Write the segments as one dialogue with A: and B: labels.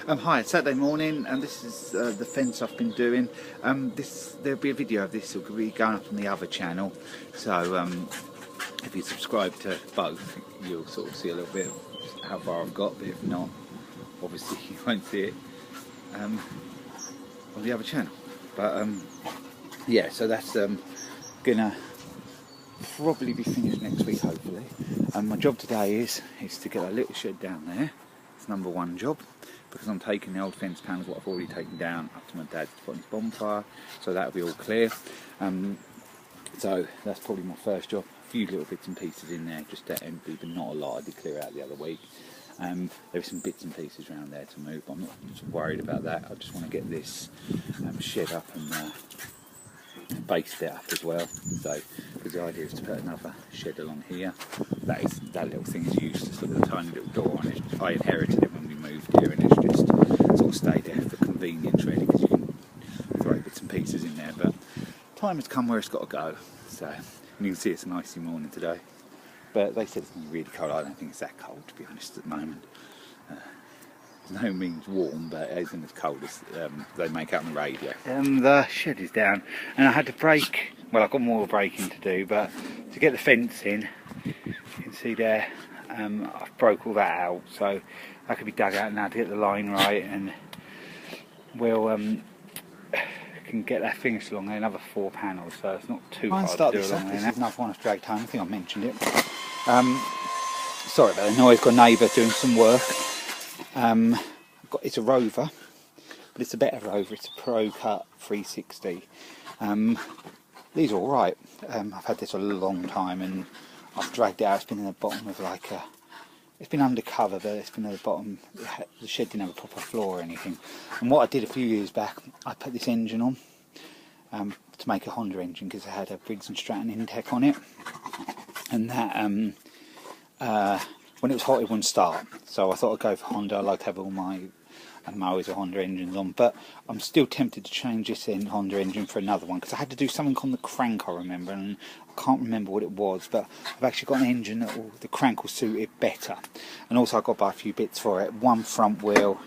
A: Hi, it's Saturday morning, and this is the fence I've been doing. There'll be a video of this. It'll be going up on the other channel. So if you subscribe to both, you'll sort of see a little bit of how far I've got. But if not, obviously you won't see it on the other channel. But yeah, so that's gonna probably be finished next week, hopefully. My job today is to get that little shed down there. It's number one job, because I'm taking the old fence panels, what I've already taken down, up to my dad's to put on his bonfire, so that'll be all clear. So that's probably my first job. A few little bits and pieces in there just to empty, but not a lot. I did clear out the other week. There were some bits and pieces around there to move, but I'm not worried about that. I just want to get this shed up and based it up as well. So, because the idea is to put another shed along here. That little thing is used to sort of a tiny little door on it. I inherited it when we moved here, and it's just sort of stayed there for convenience, really, because you can throw bits and pieces in there. But time has come where it's got to go. So, and you can see it's an icy morning today. But they said it's going to be really cold. I don't think it's that cold, to be honest, at the moment. No means warm, but it isn't as cold as they make out on the radio. The shed is down, and I had to break. Well, I've got more breaking to do, but to get the fence in, you can see there, I've broke all that out, so that could be dug out now to get the line right, and we'll can get that finished along there. Another 4 panels, so it's not too hard to do along there. This is another one I've dragged home. I think I mentioned it. Sorry about the noise. Got a neighbour doing some work. It's a Rover, but it's a better Rover. It's a Pro Cut 360. These are all right. I've had this a long time, and I've dragged it out. It's been in the bottom of it's been undercover, but it's been at the bottom. The shed didn't have a proper floor or anything. And what I did a few years back, I put this engine on to make a Honda engine, because it had a Briggs & Stratton Intec on it, and that when it was hot it wouldn't start, so I thought I'd go for Honda. I like to have all my mowers or Honda engines on, but I'm still tempted to change this Honda engine for another one, because I had to do something on the crank, I remember, and I can't remember what it was, but I've actually got an engine that the crank will suit it better. And also I've got to buy a few bits for it. One front wheel,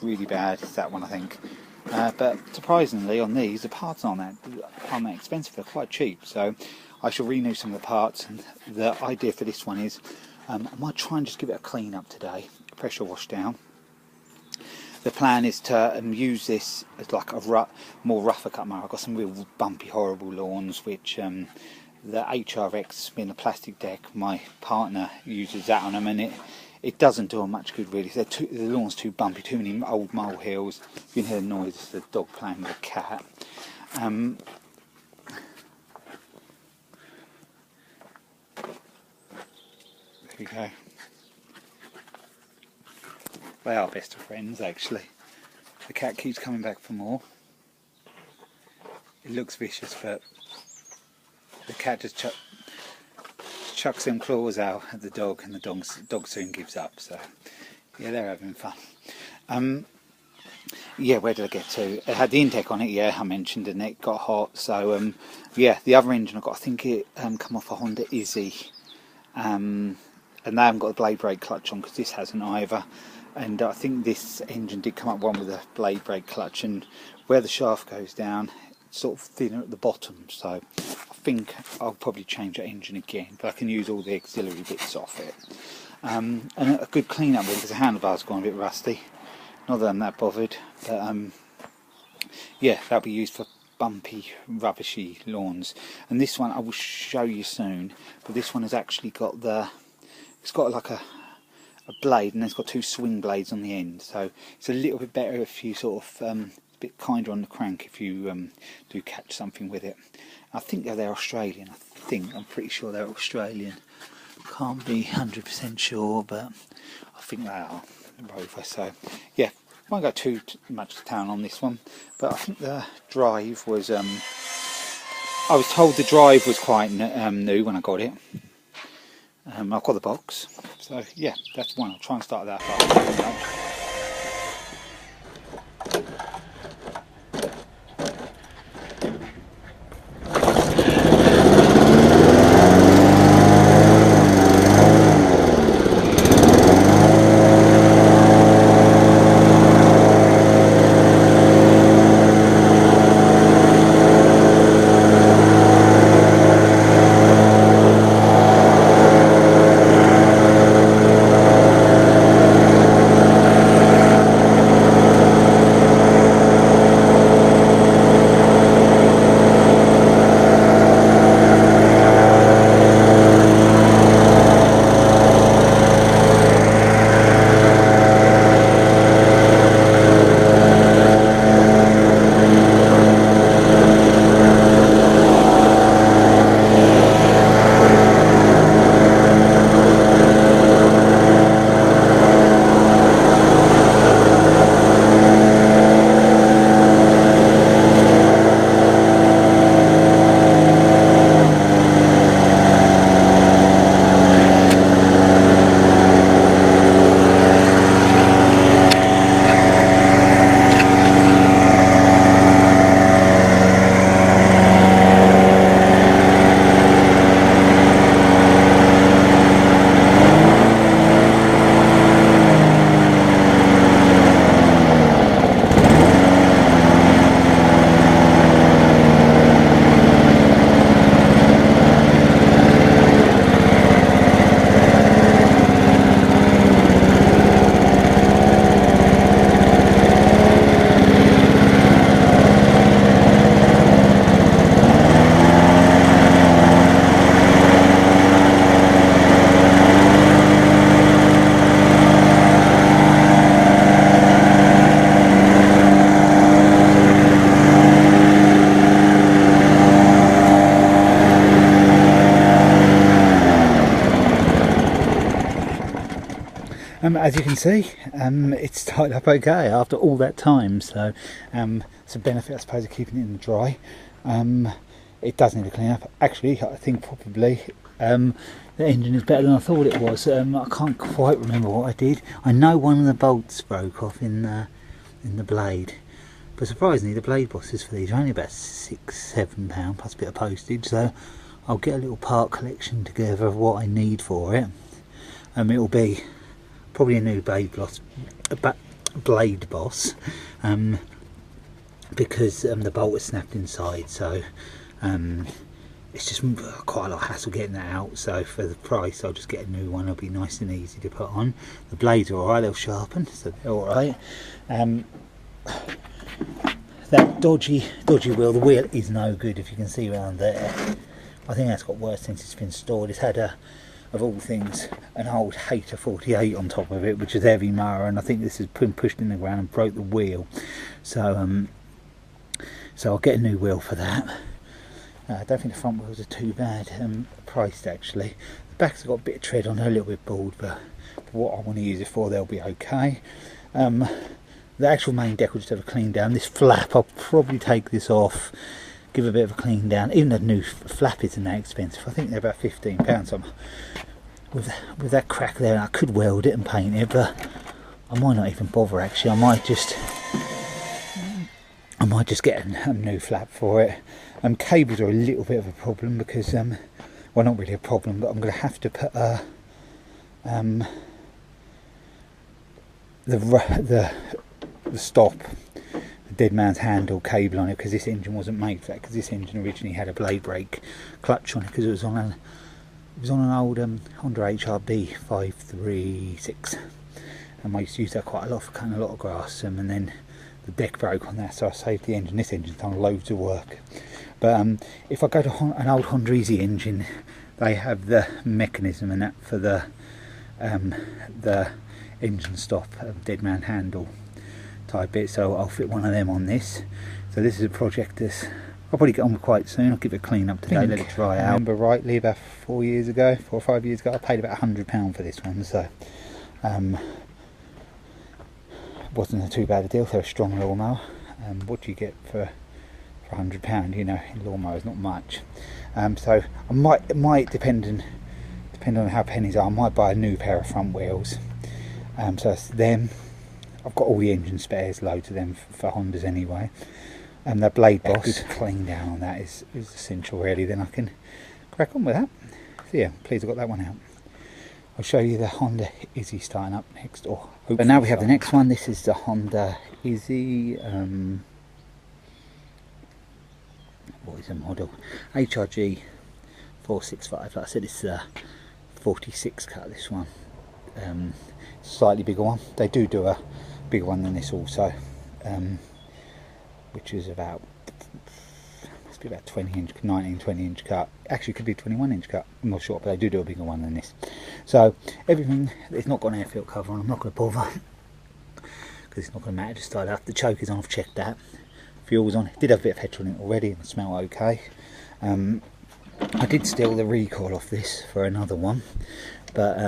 A: really bad, it's that one I think. But surprisingly on these, the parts aren't that expensive, they're quite cheap, so I shall renew some of the parts. And the idea for this one is I might try and just give it a clean up today, pressure wash down. The plan is to use this as like a more rougher cut mower. I've got some real bumpy, horrible lawns, which the HRX being a plastic deck, my partner uses that on them, and it doesn't do them much good really. The lawn's too bumpy, too many old mole hills. You can hear the noise, it's the dog playing with a cat. There we go. They are best of friends, actually. The cat keeps coming back for more. It looks vicious, but the cat just chucks them claws out at the dog, and the dog soon gives up. So yeah, they're having fun. Yeah, where did I get to? It had the Intec on it, yeah, I mentioned, and it got hot. So yeah, the other engine I got, I think it come off a Honda Izzy, and they haven't got the blade brake clutch on, because this hasn't either. And I think this engine did come up one with a blade brake clutch, and where the shaft goes down, it's sort of thinner at the bottom. So I think I'll probably change that engine again, but I can use all the auxiliary bits off it. And a good clean up, because the handlebar's gone a bit rusty. Not that I'm that bothered, but yeah, that'll be used for bumpy, rubbishy lawns. And this one I will show you soon, but this one has actually got it's got like a blade, and it's got 2 swing blades on the end, so it's a little bit better if you sort of a bit kinder on the crank if you do catch something with it. I think they're Australian. I'm pretty sure they're Australian. Can't be 100% sure, but I think they are Rover. So yeah, won't go too much to town on this one, but I think the drive was I was told the drive was quite new when I got it. I've got the box, so yeah, that's one. I'll try and start that up. As you can see, it's started up okay after all that time, so it's a benefit, I suppose, of keeping it in the dry. It does need to clean up. Actually, I think probably the engine is better than I thought it was. I can't quite remember what I did. I know one of the bolts broke off in the blade, but surprisingly the blade bosses for these are only about £6–7 plus a bit of postage, so I'll get a little part collection together of what I need for it. It'll be probably a new blade boss, because the bolt is snapped inside, so it's just quite a lot of hassle getting that out. So for the price, I'll just get a new one. It'll be nice and easy to put on. The blades are alright, they'll sharpen, so they're alright. That dodgy wheel, the wheel is no good, if you can see around there. I think that's got worse since it's been stored. It's had of all things, an old Hater 48 on top of it, which is heavy mower, and I think this has been pushed in the ground and broke the wheel. So so I'll get a new wheel for that. I don't think the front wheels are too bad priced, actually. The back's got a bit of tread on, a little bit bald, but for what I want to use it for, they'll be okay. The actual main deck will just have a clean down. This flap, I'll probably take this off, give a bit of a clean down. Even the new flap isn't that expensive. I think they're about £15. So with that crack there, I could weld it and paint it, but I might not even bother, actually. I might just get a new flap for it. Cables are a little bit of a problem because well, not really a problem, but I'm going to have to put the stop, the dead man's handle cable on it, because this engine wasn't made for that, because this engine originally had a blade brake clutch on it, because it was on an old Honda HRB 536, and I used to use that quite a lot for cutting a lot of grass, and then the deck broke on that, so I saved the engine. This engine's done loads of work. But if I go to an old Honda Easy engine, they have the mechanism and that for the engine stop, dead man handle type bit, so I'll fit one of them on this. So this is a project that's I'll probably get on with quite soon. I'll give it a clean up today, let it dry out. I remember rightly, about 4 or 5 years ago, I paid about £100 for this one, so wasn't a too bad a deal for a strong lawnmower. What do you get for £100? You know, in lawnmowers, not much. So I might depend on how pennies are, I might buy a new pair of front wheels. So that's them. I've got all the engine spares, loads of them for Hondas anyway. And the blade boss, good clean down on that is essential really, then I can crack on with that. So yeah, pleased I got that one out. I'll show you the Honda Izzy starting up next. But now we have the next one. This is the Honda Izzy, what is the model? HRG 465. Like I said, it's a 46 cut, this one. Slightly bigger one. They do a bigger one than this also, which is about, must be about 20 inch cut. Actually could be 21 inch cut, I'm not sure, but they do a bigger one than this. So everything, it's not got an air filter cover on, I'm not going to bother, because it's not going to matter. Just start up, the choke is on, I've checked that, fuel's on, it did have a bit of petrol in it already and smell okay. I did steal the recoil off this for another one, but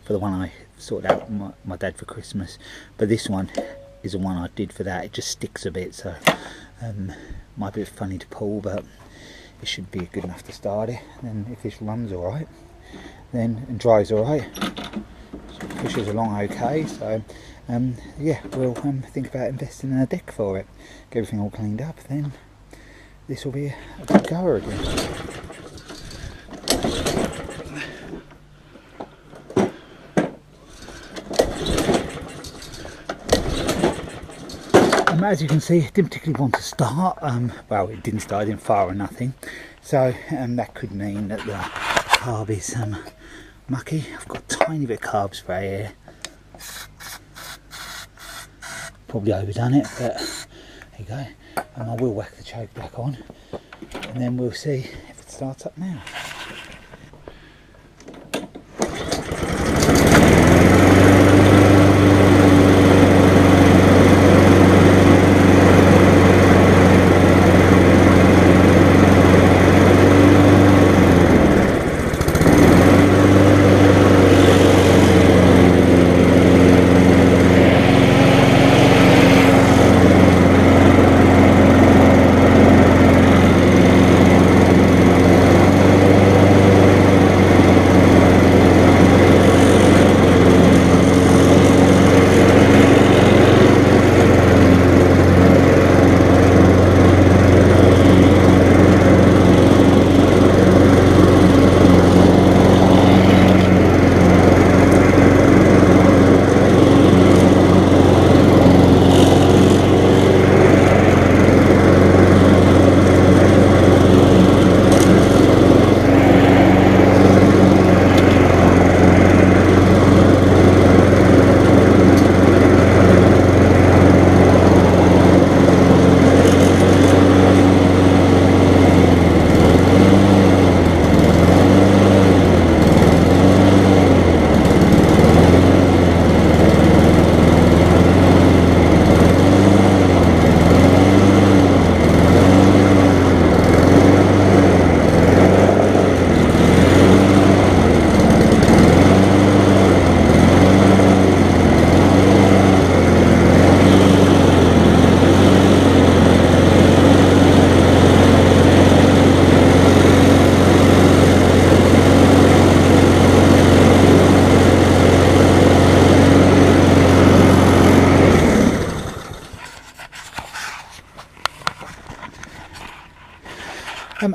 A: for the one I sorted out with my dad for Christmas, but this one is the one I did for that. It just sticks a bit, so might be a bit funny to pull, but it should be good enough to start it. And if this runs alright, then and drives alright, pushes along okay, so yeah, we'll think about investing in a deck for it, get everything all cleaned up, then this will be a good goer again. As you can see, it didn't particularly want to start. Well, it didn't start, it didn't fire or nothing. So that could mean that the carb is mucky. I've got a tiny bit of carb spray here. Probably overdone it, but there you go. And I will whack the choke back on, and then we'll see if it starts up now.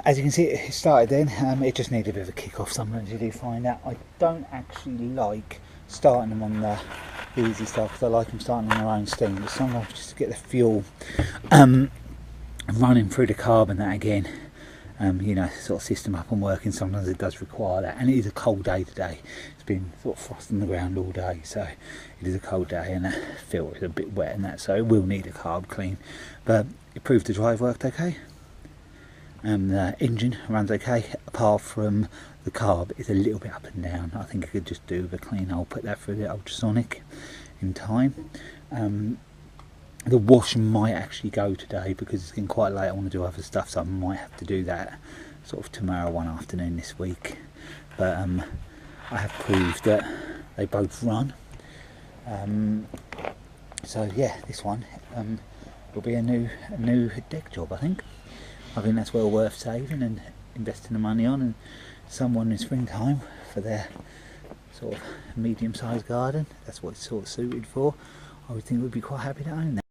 A: As you can see, it started then. It just needed a bit of a kick off. Sometimes you do find that I don't actually like starting them on the easy stuff, because I like them starting on their own steam, but sometimes just to get the fuel running through the carb and that again, you know, sort of system up and working, sometimes it does require that. And it is a cold day today. It's been sort of frost on the ground all day, so it is a cold day, and the filter is a bit wet and that, so it will need a carb clean. But it proved the drive worked okay. The engine runs okay, apart from the carb is a little bit up and down. I think I could just do with a clean. I'll put that through the ultrasonic in time. The wash might actually go today because it's getting quite late. I want to do other stuff, so I might have to do that sort of tomorrow one afternoon this week. But I have proved that they both run. So yeah, this one will be a new deck job, I think. I think that's well worth saving and investing the money on, and someone in springtime for their sort of medium-sized garden, that's what it's sort of suited for. I would think would be quite happy to own that.